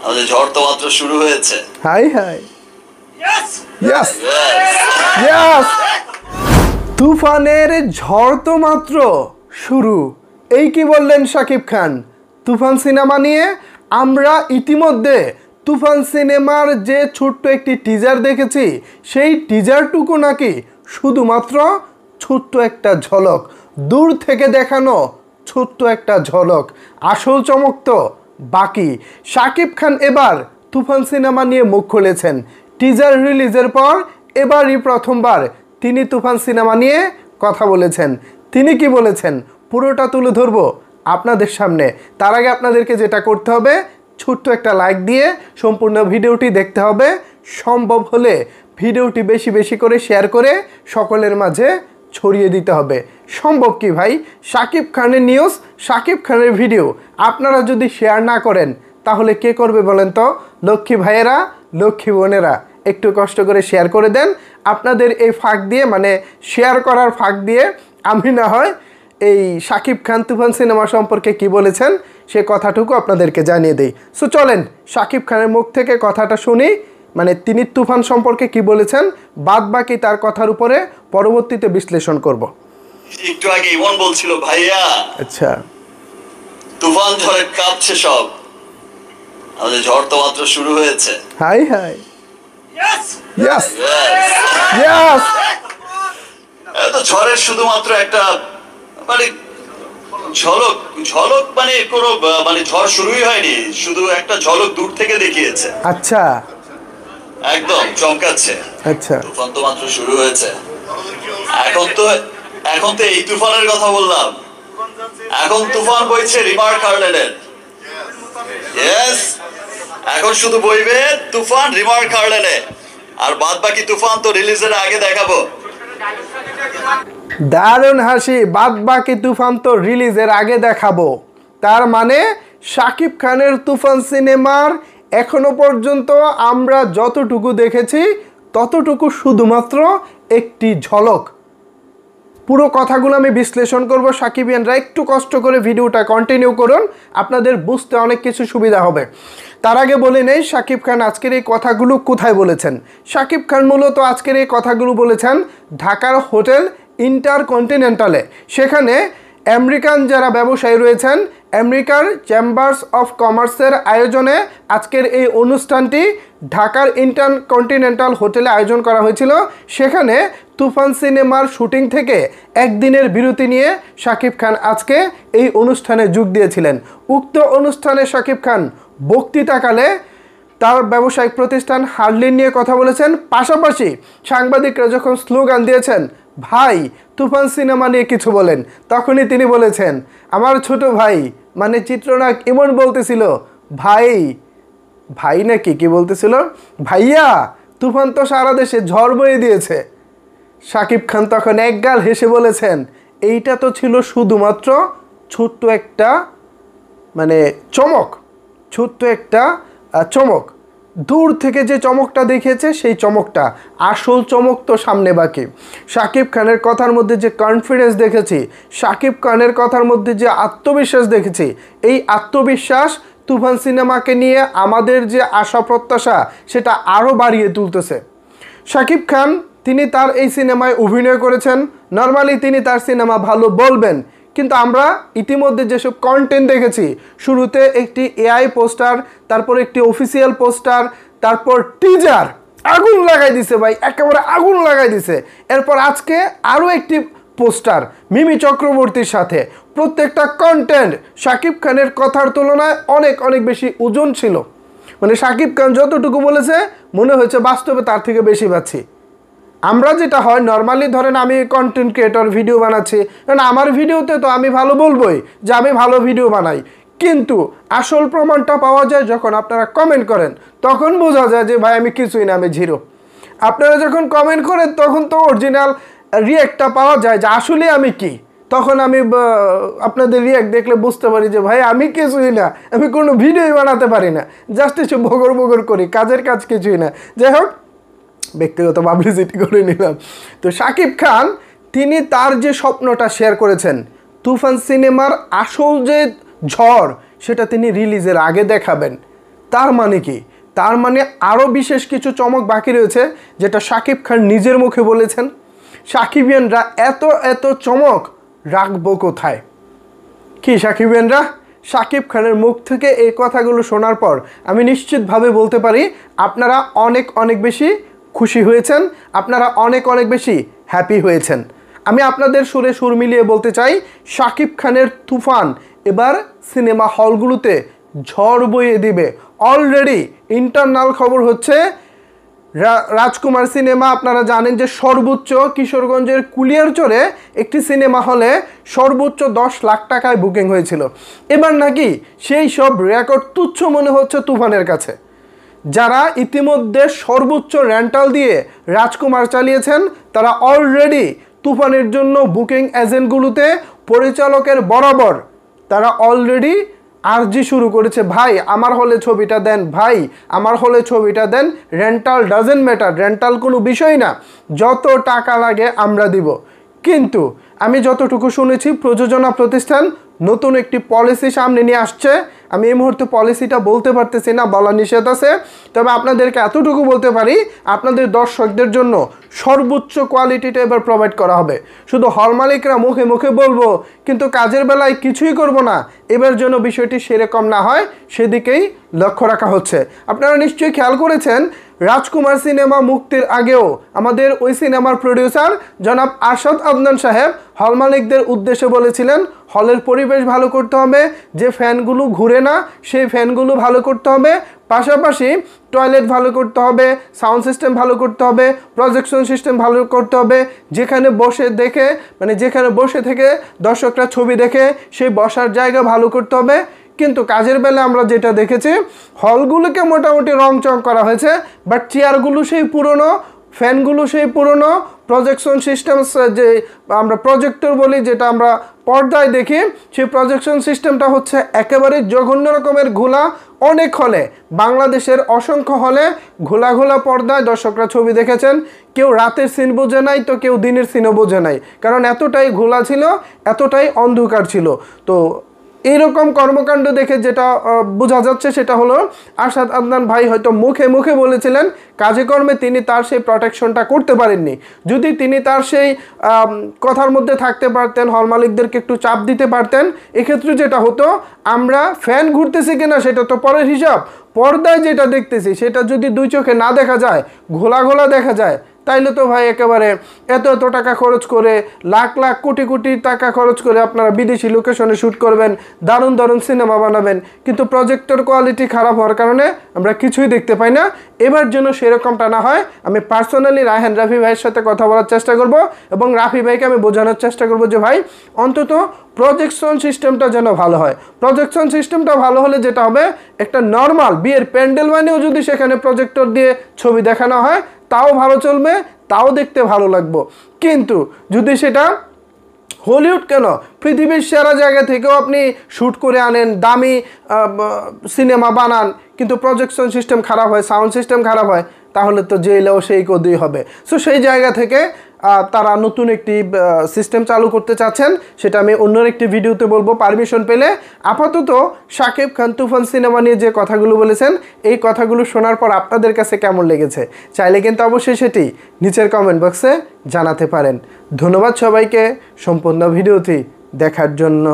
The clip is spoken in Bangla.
আমাদের ঝড় তো মাত্র শুরু হয়েছে। হাই হাই, ইয়েস ইয়েস, তুফানের ঝড় তো মাত্র শুরু, এই কি বললেন শাকিব খান? তুফান সিনেমা নিয়ে আমরা ইতিমধ্যে তুফান সিনেমার যে ছোট্ট একটি টিজার দেখেছি, সেই টিজারটুকু নাকি শুধুমাত্র ছোট্ট একটা ঝলক, দূর থেকে দেখানো ছোট্ট একটা ঝলক, আসল চমক তো বাকি। শাকিব খান এবার তুফান সিনেমা নিয়ে মুখ খুলেছেন। টিজার রিলিজের পর এবারই প্রথমবার তিনি তুফান সিনেমা নিয়ে কথা বলেছেন। তিনি কি বলেছেন পুরোটা তুলে ধরবো আপনাদের সামনে। তার আগে আপনাদেরকে যেটা করতে হবে, ছোট্ট একটা লাইক দিয়ে সম্পূর্ণ ভিডিওটি দেখতে হবে। সম্ভব হলে ভিডিওটি বেশি বেশি করে শেয়ার করে সকলের মাঝে ছড়িয়ে দিতে হবে। সম্ভব কি ভাই? শাকিব খানের নিউজ, শাকিব খানের ভিডিও আপনারা যদি শেয়ার না করেন তাহলে কে করবে বলেন তো? লক্ষ্মী ভাইয়েরা, লক্ষ্মী বোনেরা, একটু কষ্ট করে শেয়ার করে দেন। আপনাদের এই ফাঁক দিয়ে, মানে শেয়ার করার ফাঁক দিয়ে আমি না হয় এই শাকিব খান তুফান সিনেমা সম্পর্কে কি বলেছেন সে কথাটুকু আপনাদেরকে জানিয়ে দেই। সো চলেন শাকিব খানের মুখ থেকে কথাটা শুনি, মানে তিনি তুফান সম্পর্কে কি বলেছেন, বাদ বাকি তার কথার উপরে পরবর্তীতে বিশ্লেষণ করব। একটু আগে ইমন বলছিল ভাইয়া, আচ্ছা, তুফান ঝড়ে কাঁপছে সব, আমাদের ঝড় তো মাত্র শুরু হয়েছে। হাই হাই, ইয়েস ইয়েস, এত ঝড়ের শুধুমাত্র একটা মানে ঝলক, ঝলক মানে কোনো মানে ঝড় শুরুই হয়নি, শুধু একটা ঝলক দূর থেকে দেখিয়েছে। আচ্ছা, একদম চমকাচ্ছে। আচ্ছা, তুফান তো মাত্র শুরু হয়েছে। এখন তো এই তুফানের কথা বললাম, এখন তুফান বইছে রিভার কার্লেনের। ইয়েস, এখন শুধু বইবে তুফান রিভার কার্লেনে, আর বাদ বাকি তুফান তো রিলিজের আগে দেখাবো। দারুণ হাসি, বাদ বাকি তুফান তো রিলিজের আগে দেখাবো। তার মানে শাকিব খানের তুফান সিনেমার এখনো পর্যন্ত আমরা যতটুকু দেখেছি ততটুকু শুধুমাত্র একটি ঝলক। পুরো কথাগুলো আমি বিশ্লেষণ করব। সাকিবিয়ানরা একটু কষ্ট করে ভিডিওটা কন্টিনিউ করুন, আপনাদের বুঝতে অনেক কিছু সুবিধা হবে। তার আগে বলে নেই শাকিব খান আজকের এই কথাগুলো কোথায় বলেছেন। শাকিব খান মূলত আজকের এই কথাগুলো বলেছেন ঢাকার হোটেল ইন্টারকন্টিনেন্টালে। সেখানে আমেরিকান যারা ব্যবসায়ী রয়েছেন, আমেরিকার চেম্বার্স অফ কমার্সের আয়োজনে আজকের এই অনুষ্ঠানটি ঢাকার ইন্টারকন্টিনেন্টাল হোটেলে আয়োজন করা হয়েছিল। সেখানে তুফান সিনেমার শুটিং থেকে একদিনের বিরতি নিয়ে শাকিব খান আজকে এই অনুষ্ঠানে যোগ দিয়েছিলেন। উক্ত অনুষ্ঠানে শাকিব খান বক্তৃতাকালে তার ব্যবসায়িক প্রতিষ্ঠান হার্লিন নিয়ে কথা বলেছেন। পাশাপাশি সাংবাদিকরা যখন স্লোগান দিয়েছেন ভাই তুফান সিনেমা নিয়ে কিছু বলেন, তখনই তিনি বলেছেন আমার ছোট ভাই, মানে চিত্রনায়ক ইমন বলতেছিল ভাই, ভাই নাকি কি বলতেছিল, ভাইয়া তুফান তো সারা দেশে ঝড় বয়ে দিয়েছে। শাকিব খান তখন একগাল হেসে বলেছেন এইটা তো ছিল শুধুমাত্র ছোট্ট একটা মানে চমক, ছোট্ট একটা চমক, দূর থেকে যে চমকটা দেখিয়েছে সেই চমকটা, আসল চমক তো সামনে বাকি। শাকিব খানের কথার মধ্যে যে কনফিডেন্স দেখেছি, শাকিব খানের কথার মধ্যে যে আত্মবিশ্বাস দেখেছি, এই আত্মবিশ্বাস তুফান সিনেমাকে নিয়ে আমাদের যে আশা প্রত্যাশা সেটা আরও বাড়িয়ে তুলতেছে। শাকিব খান তিনি তার এই সিনেমায় অভিনয় করেছেন, নর্মালি তিনি তার সিনেমা ভালো বলবেন, কিন্তু আমরা ইতিমধ্যে যেসব কন্টেন্ট দেখেছি, শুরুতে একটি এআই পোস্টার, তারপর একটি অফিসিয়াল পোস্টার, তারপর টিজার, আগুন লাগাই দিছে ভাই, একেবারে আগুন লাগাই দিছে। এরপর আজকে আরও একটি পোস্টার মিমি চক্রবর্তীর সাথে। প্রত্যেকটা কন্টেন্ট শাকিব খানের কথার তুলনায় অনেক অনেক বেশি ওজন ছিল। মানে শাকিব খান যতটুকু বলেছে মনে হয়েছে বাস্তবে তার থেকে বেশি পাচ্ছি। আমরা যেটা হয় নর্মালি ধরেন আমি কন্টেন্ট ক্রিয়েটর, ভিডিও বানাচ্ছি, কারণ আমার ভিডিওতে তো আমি ভালো বলবোই যে আমি ভালো ভিডিও বানাই, কিন্তু আসল প্রমাণটা পাওয়া যায় যখন আপনারা কমেন্ট করেন, তখন বোঝা যায় যে ভাই আমি কিছুই না, আমি জিরো। আপনারা যখন কমেন্ট করেন তখন তো অরিজিনাল রিয়াক্টটা পাওয়া যায় যে আসলে আমি কি, তখন আমি আপনাদের রিয়াক্ট দেখলে বুঝতে পারি যে ভাই আমি কিছুই না, আমি কোনো ভিডিওই বানাতে পারি না, জাস্ট এসে বগর বগর করি, কাজের কাজ কিছুই না। যাই হোক, ব্যক্তিগত পাবলিসিটি করে নিলাম। তো শাকিব খান তিনি তার যে স্বপ্নটা শেয়ার করেছেন, তুফান সিনেমার আসল যে ঝড় সেটা তিনি রিলিজের আগে দেখাবেন। তার মানে কি? তার মানে আরও বিশেষ কিছু চমক বাকি রয়েছে, যেটা শাকিব খান নিজের মুখে বলেছেন। সাকিবিয়ানরা এত এত চমক রাখবো কোথায়? কি সাকিবিয়ানরা, শাকিব খানের মুখ থেকে এই কথাগুলো শোনার পর আমি নিশ্চিতভাবে বলতে পারি আপনারা অনেক অনেক বেশি খুশি হয়েছেন, আপনারা অনেক অনেক বেশি হ্যাপি হয়েছেন। আমি আপনাদের সুরে সুর মিলিয়ে বলতে চাই, শাকিব খানের তুফান এবার সিনেমা হলগুলোতে ঝড় বইয়ে দিবে। অলরেডি ইন্টারনাল খবর হচ্ছে, রাজকুমার সিনেমা আপনারা জানেন যে সর্বোচ্চ কিশোরগঞ্জের কুলিয়ারচরে একটি সিনেমা হলে সর্বোচ্চ 10 লাখ টাকায় বুকিং হয়েছিল। এবার নাকি সেই সব রেকর্ড তুচ্ছ মনে হচ্ছে তুফানের কাছে। যারা ইতিমধ্যে সর্বোচ্চ রেন্টাল দিয়ে রাজকুমার চালিয়েছেন, তারা অলরেডি তুফানের জন্য বুকিং এজেন্টগুলোতে পরিচালকের বরাবর তারা অলরেডি আর্জি শুরু করেছে, ভাই আমার হলে ছবিটা দেন, ভাই আমার হলে ছবিটা দেন, রেন্টাল ডাজেন্ট ম্যাটার, রেন্টাল কোনো বিষয় না, যত টাকা লাগে আমরা দিব। কিন্তু আমি যতটুকু শুনেছি, প্রযোজনা প্রতিষ্ঠান নতুন একটি পলিসি সামনে নিয়ে আসছে। আমি এই মুহূর্তে পলিসিটা বলতে পারতেছি না, বলা নিষেধ আছে। তবে আপনাদেরকে এতটুকু বলতে পারি, আপনাদের দর্শকদের জন্য সর্বোচ্চ কোয়ালিটিটা এবার প্রোভাইড করা হবে। শুধু হল মালিকরা মুখে মুখে বলবো কিন্তু কাজের বেলায় কিছুই করব না, এবার যেন বিষয়টি সেরকম না হয় সেদিকেই লক্ষ্য রাখা হচ্ছে। আপনারা নিশ্চয়ই খেয়াল করেছেন, রাজকুমার সিনেমা মুক্তির আগেও আমাদের ওই সিনেমার প্রডিউসার জনাব আরশাদ আদনান সাহেব হল মালিকদের উদ্দেশ্যে বলেছিলেন, হলের পরিবেশ ভালো করতে হবে, যে ফ্যানগুলো ঘুরে না সেই ফ্যানগুলো ভালো করতে হবে, পাশাপাশি টয়লেট ভালো করতে হবে, সাউন্ড সিস্টেম ভালো করতে হবে, প্রজেকশন সিস্টেম ভালো করতে হবে, যেখানে বসে দেখে যেখানে বসে থেকে দর্শকরা ছবি দেখে সেই বসার জায়গা ভালো করতে হবে। কিন্তু কাজের বেলা আমরা যেটা দেখেছি, হলগুলোকে মোটামুটি রংচং করা হয়েছে, বাট চেয়ারগুলো সেই পুরনো, ফ্যানগুলো সেই পুরনো, প্রজেকশন সিস্টেম যে আমরা প্রজেক্টর বলি, যেটা আমরা পর্দায় দেখি, সেই প্রজেকশন সিস্টেমটা হচ্ছে একেবারে জঘন্য রকমের ঘোলা। অনেক হলে, বাংলাদেশের অসংখ্য হলে ঘোলা ঘোলা পর্দায় দর্শকরা ছবি দেখেছেন। কেউ রাতের সিন বোঝে নাই, তো কেউ দিনের সিনও বোঝে নাই, কারণ এতটাই ঘোলা ছিল, এতটাই অন্ধকার ছিল। তো এইরকম কর্মকাণ্ড দেখে যেটা বোঝা যাচ্ছে সেটা হলো, আরশাদ আদনান ভাই হয়তো মুখে মুখে বলেছিলেন, কাজে কর্মে তিনি তার সেই প্রোটেকশনটা করতে পারেননি। যদি তিনি তার সেই কথার মধ্যে থাকতে পারতেন, হল মালিকদেরকে একটু চাপ দিতে পারতেন, এক্ষেত্রে যেটা হতো, আমরা ফ্যান ঘুরতেছি কিনা সেটা তো পরের হিসাব, পর্দায় যেটা দেখতেছি সেটা যদি দুই চোখে না দেখা যায়, ঘোলা ঘোলা দেখা যায়, তাইলে তো ভাই একেবারে এত এত টাকা খরচ করে, লাখ লাখ কোটি কোটি টাকা খরচ করে আপনারা বিদেশি লোকেশনে শ্যুট করবেন, দারুণ দারুণ সিনেমা বানাবেন, কিন্তু প্রজেক্টর কোয়ালিটি খারাপ হওয়ার কারণে আমরা কিছুই দেখতে পাই না। এবার যেন সেরকমটা না হয়, আমি পার্সোনালি রায়হান রাফি ভাইয়ের সাথে কথা বলার চেষ্টা করব এবং রাফি ভাইকে আমি বোঝানোর চেষ্টা করব যে ভাই অন্তত প্রজেকশন সিস্টেমটা যেন ভালো হয়। প্রজেকশন সিস্টেমটা ভালো হলে যেটা হবে, একটা নর্মাল বিয়ের প্যান্ডেল বানিয়েও যদি সেখানে প্রজেক্টর দিয়ে ছবি দেখানো হয়, তাও ভালো চলবে, তাও দেখতে ভালো লাগবে। কিন্তু যদি সেটা হলিউড কেন, পৃথিবীর সেরা জায়গা থেকেও আপনি শ্যুট করে আনেন, দামি সিনেমা বানান, কিন্তু প্রজেকশন সিস্টেম খারাপ হয়, সাউন্ড সিস্টেম খারাপ হয়, তাহলে তো জেলেও সেই কদই হবে। সো সেই জায়গা থেকে তারা নতুন একটি সিস্টেম চালু করতে চাচ্ছেন, সেটা আমি অন্য একটি ভিডিওতে বলবো পারমিশন পেলে। আপাতত শাকিব খান তুফান সিনেমা নিয়ে যে কথাগুলো বলেছেন, এই কথাগুলো শোনার পর আপনাদের কাছে কেমন লেগেছে চাইলে কিন্তু অবশ্যই সেটি নিচের কমেন্ট বক্সে জানাতে পারেন। ধন্যবাদ সবাইকে সম্পূর্ণ ভিডিওটি দেখার জন্য।